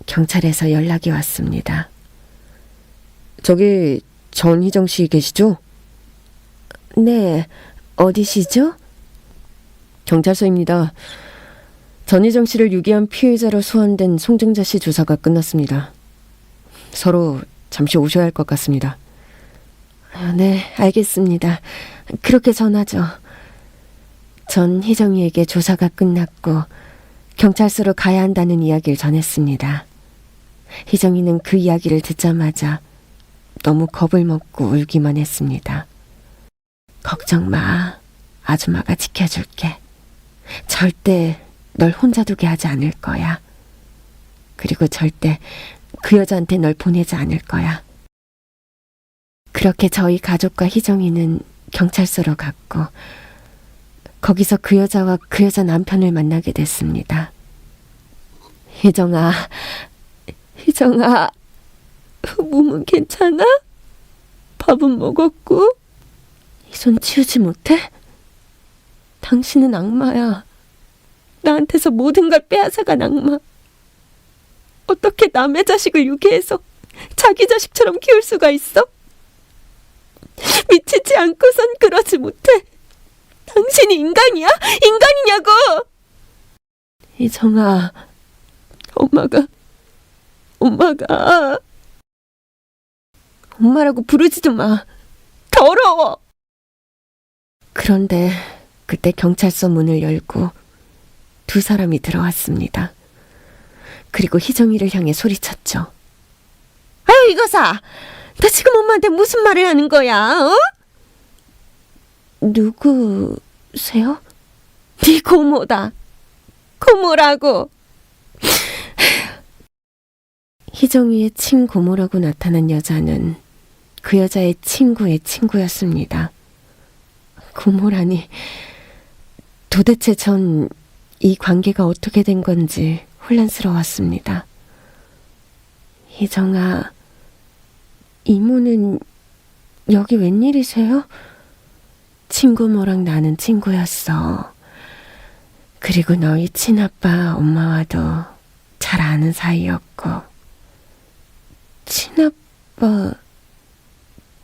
경찰에서 연락이 왔습니다. 저기 전희정 씨 계시죠? 네, 어디시죠? 경찰서입니다. 전희정 씨를 유기한 피해자로 소환된 송정자 씨 조사가 끝났습니다. 서로 잠시 오셔야 할 것 같습니다. 네, 알겠습니다. 그렇게 전하죠. 전 희정이에게 조사가 끝났고 경찰서로 가야 한다는 이야기를 전했습니다. 희정이는 그 이야기를 듣자마자 너무 겁을 먹고 울기만 했습니다. 걱정 마. 아줌마가 지켜줄게. 절대 널 혼자 두게 하지 않을 거야. 그리고 절대 그 여자한테 널 보내지 않을 거야. 그렇게 저희 가족과 희정이는 경찰서로 갔고 거기서 그 여자와 그 여자 남편을 만나게 됐습니다. 희정아, 몸은 괜찮아? 밥은 먹었고? 이 손 치우지 못해? 당신은 악마야. 나한테서 모든 걸 빼앗아간 악마. 어떻게 남의 자식을 유기해서 자기 자식처럼 키울 수가 있어? 미치지 않고선 그러지 못해. 당신이 인간이야? 인간이냐고! 희정아, 엄마가 엄마라고 부르지도 마. 더러워! 그런데 그때 경찰서 문을 열고 두 사람이 들어왔습니다. 그리고 희정이를 향해 소리쳤죠. 아유, 이거사! 너 지금 엄마한테 무슨 말을 하는 거야, 어? 누구세요? 네 고모다. 고모라고. 희정이의 친고모라고 나타난 여자는 그 여자의 친구의 친구였습니다. 고모라니, 도대체 전 이 관계가 어떻게 된 건지 혼란스러웠습니다. 희정아, 이모는 여기 웬일이세요? 친구모랑 나는 친구였어. 그리고 너희 친아빠 엄마와도 잘 아는 사이였고. 친아빠,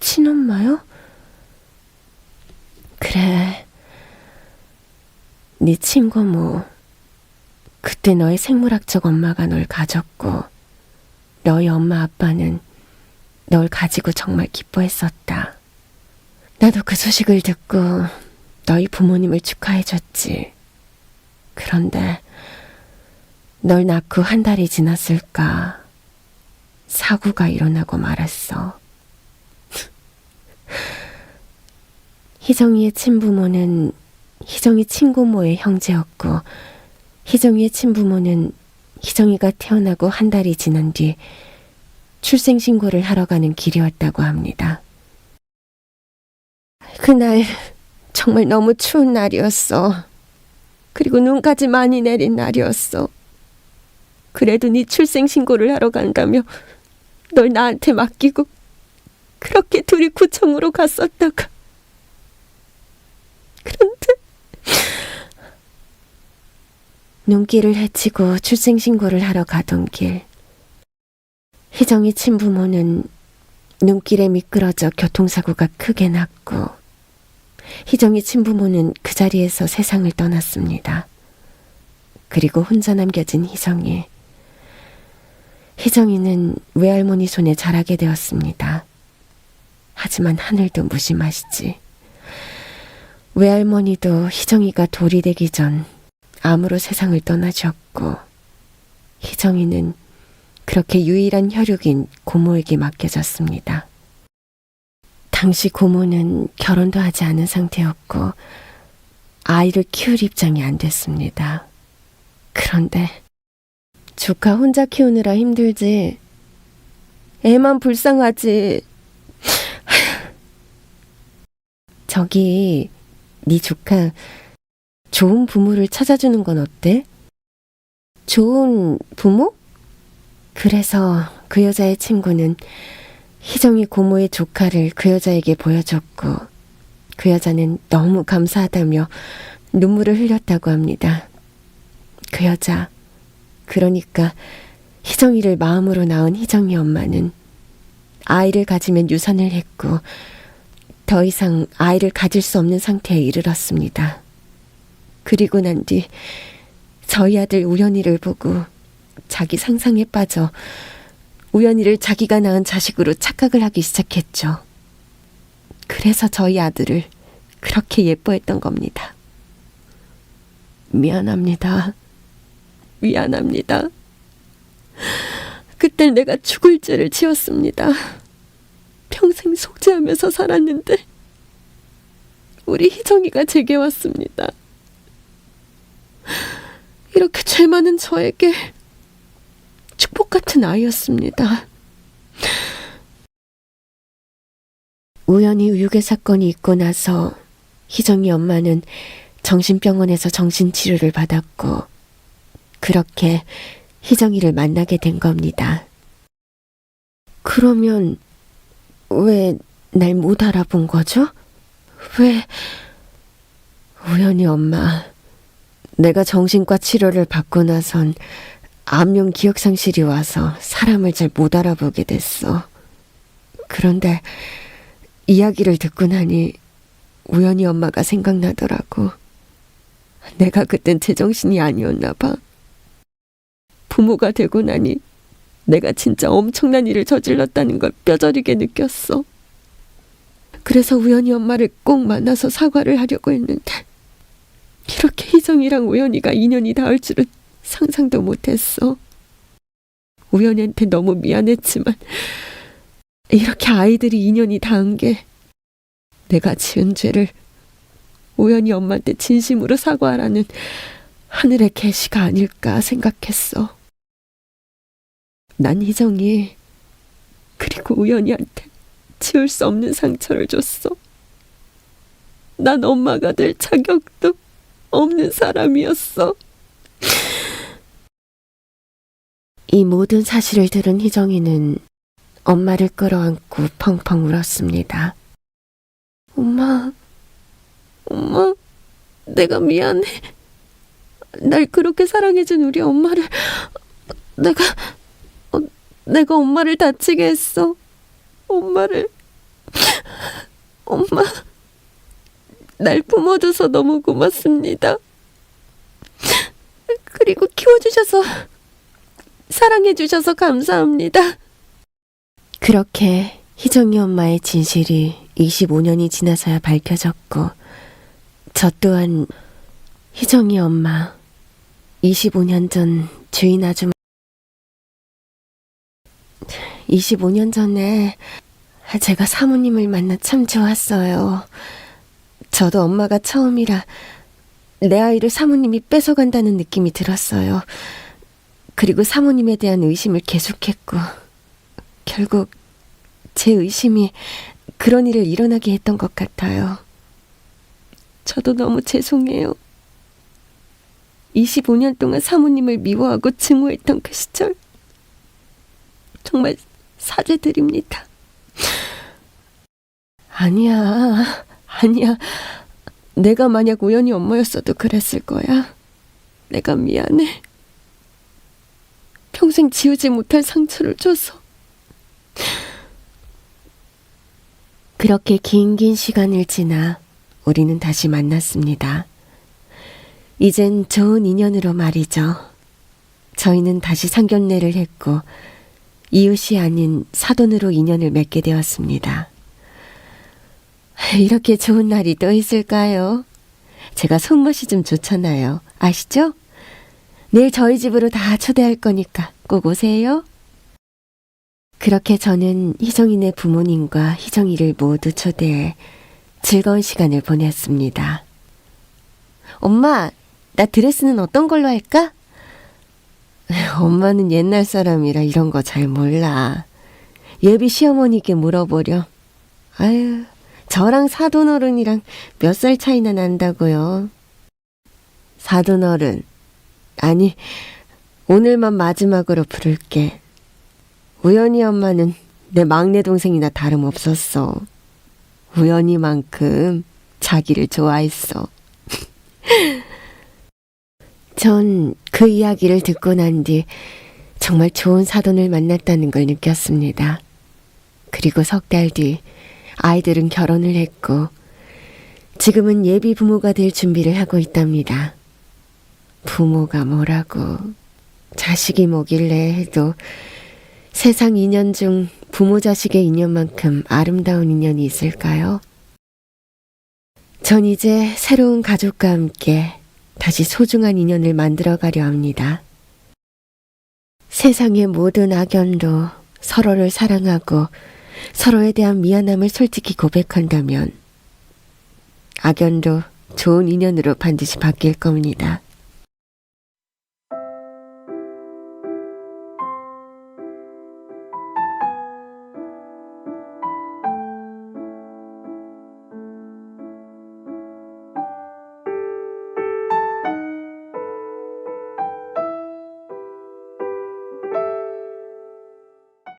친엄마요? 그래. 네 친구모. 그때 너의 생물학적 엄마가 널 가졌고 너희 엄마 아빠는 널 가지고 정말 기뻐했었다. 나도 그 소식을 듣고 너희 부모님을 축하해줬지. 그런데 널 낳고 한 달이 지났을까 사고가 일어나고 말았어. 희정이의 친부모는 희정이 친고모의 형제였고 희정이의 친부모는 희정이가 태어나고 한 달이 지난 뒤 출생신고를 하러 가는 길이었다고 합니다. 그날 정말 너무 추운 날이었어. 그리고 눈까지 많이 내린 날이었어. 그래도 네 출생신고를 하러 간다며 널 나한테 맡기고 그렇게 둘이 구청으로 갔었다가 그런데 눈길을 헤치고 출생신고를 하러 가던 길, 희정이 친부모는 눈길에 미끄러져 교통사고가 크게 났고 희정이 친부모는 그 자리에서 세상을 떠났습니다. 그리고 혼자 남겨진 희정이는 외할머니 손에 자라게 되었습니다. 하지만 하늘도 무심하시지. 외할머니도 희정이가 돌이 되기 전 암으로 세상을 떠나셨고 희정이는 그렇게 유일한 혈육인 고모에게 맡겨졌습니다. 당시 고모는 결혼도 하지 않은 상태였고 아이를 키울 입장이 안 됐습니다. 그런데 조카 혼자 키우느라 힘들지 애만 불쌍하지. 저기 네 조카 좋은 부모를 찾아주는 건 어때? 좋은 부모? 그래서 그 여자의 친구는 희정이 고모의 조카를 그 여자에게 보여줬고 그 여자는 너무 감사하다며 눈물을 흘렸다고 합니다. 그 여자, 그러니까 희정이를 마음으로 낳은 희정이 엄마는 아이를 가지면 유산을 했고 더 이상 아이를 가질 수 없는 상태에 이르렀습니다. 그리고 난 뒤 저희 아들 우연이를 보고 자기 상상에 빠져 우연이를 자기가 낳은 자식으로 착각을 하기 시작했죠. 그래서 저희 아들을 그렇게 예뻐했던 겁니다. 미안합니다. 미안합니다. 그때 내가 죽을 죄를 지었습니다. 평생 속죄하면서 살았는데 우리 희정이가 제게 왔습니다. 이렇게 죄 많은 저에게 축복 같은 아이였습니다. 우연히 유괴 사건이 있고 나서 희정이 엄마는 정신병원에서 정신치료를 받았고 그렇게 희정이를 만나게 된 겁니다. 그러면 왜 날 못 알아본 거죠? 왜? 우연히 엄마, 내가 정신과 치료를 받고 나선 암용 기억상실이 와서 사람을 잘 못 알아보게 됐어. 그런데 이야기를 듣고 나니 우연히 엄마가 생각나더라고. 내가 그땐 제정신이 아니었나 봐. 부모가 되고 나니 내가 진짜 엄청난 일을 저질렀다는 걸 뼈저리게 느꼈어. 그래서 우연히 엄마를 꼭 만나서 사과를 하려고 했는데 이렇게 희정이랑 우연이가 인연이 닿을 줄은 상상도 못했어. 우연이한테 너무 미안했지만 이렇게 아이들이 인연이 닿은 게 내가 지은 죄를 우연히 엄마한테 진심으로 사과하라는 하늘의 계시가 아닐까 생각했어. 난 희정이 그리고 우연이한테 지울 수 없는 상처를 줬어. 난 엄마가 될 자격도 없는 사람이었어. 이 모든 사실을 들은 희정이는 엄마를 끌어안고 펑펑 울었습니다. 엄마, 내가 미안해. 날 그렇게 사랑해준 우리 엄마를 내가 엄마를 다치게 했어. 엄마, 날 품어줘서 너무 고맙습니다. 그리고 키워주셔서, 사랑해주셔서 감사합니다. 그렇게 희정이 엄마의 진실이 25년이 지나서야 밝혀졌고, 저 또한 희정이 엄마 25년 전 주인 아줌마 25년 전에 제가 사모님을 만나 참 좋았어요. 저도 엄마가 처음이라 내 아이를 사모님이 뺏어간다는 느낌이 들었어요. 그리고 사모님에 대한 의심을 계속했고 결국 제 의심이 그런 일을 일어나게 했던 것 같아요. 저도 너무 죄송해요. 25년 동안 사모님을 미워하고 증오했던 그 시절 정말 사죄드립니다. 아니야. 내가 만약 우연히 엄마였어도 그랬을 거야. 내가 미안해. 평생 지우지 못할 상처를 줘서. 그렇게 긴 시간을 지나 우리는 다시 만났습니다. 이젠 좋은 인연으로 말이죠. 저희는 다시 상견례를 했고 이웃이 아닌 사돈으로 인연을 맺게 되었습니다. 이렇게 좋은 날이 또 있을까요? 제가 손맛이 좀 좋잖아요. 아시죠? 내일 저희 집으로 다 초대할 거니까 꼭 오세요. 그렇게 저는 희정이네 부모님과 희정이를 모두 초대해 즐거운 시간을 보냈습니다. 엄마, 나 드레스는 어떤 걸로 할까? 엄마는 옛날 사람이라 이런 거 잘 몰라. 예비 시어머니께 물어보려. 아유, 저랑 사돈어른이랑 몇 살 차이나 난다고요. 사돈어른, 아니, 오늘만 마지막으로 부를게. 우연히 엄마는 내 막내 동생이나 다름없었어. 우연히만큼 자기를 좋아했어. 전 그 이야기를 듣고 난 뒤 정말 좋은 사돈을 만났다는 걸 느꼈습니다. 그리고 석 달 뒤 아이들은 결혼을 했고 지금은 예비 부모가 될 준비를 하고 있답니다. 부모가 뭐라고 자식이 뭐길래 해도 세상 인연 중 부모 자식의 인연만큼 아름다운 인연이 있을까요? 전 이제 새로운 가족과 함께 다시 소중한 인연을 만들어가려 합니다. 세상의 모든 악연도 서로를 사랑하고 서로에 대한 미안함을 솔직히 고백한다면 악연도 좋은 인연으로 반드시 바뀔 겁니다.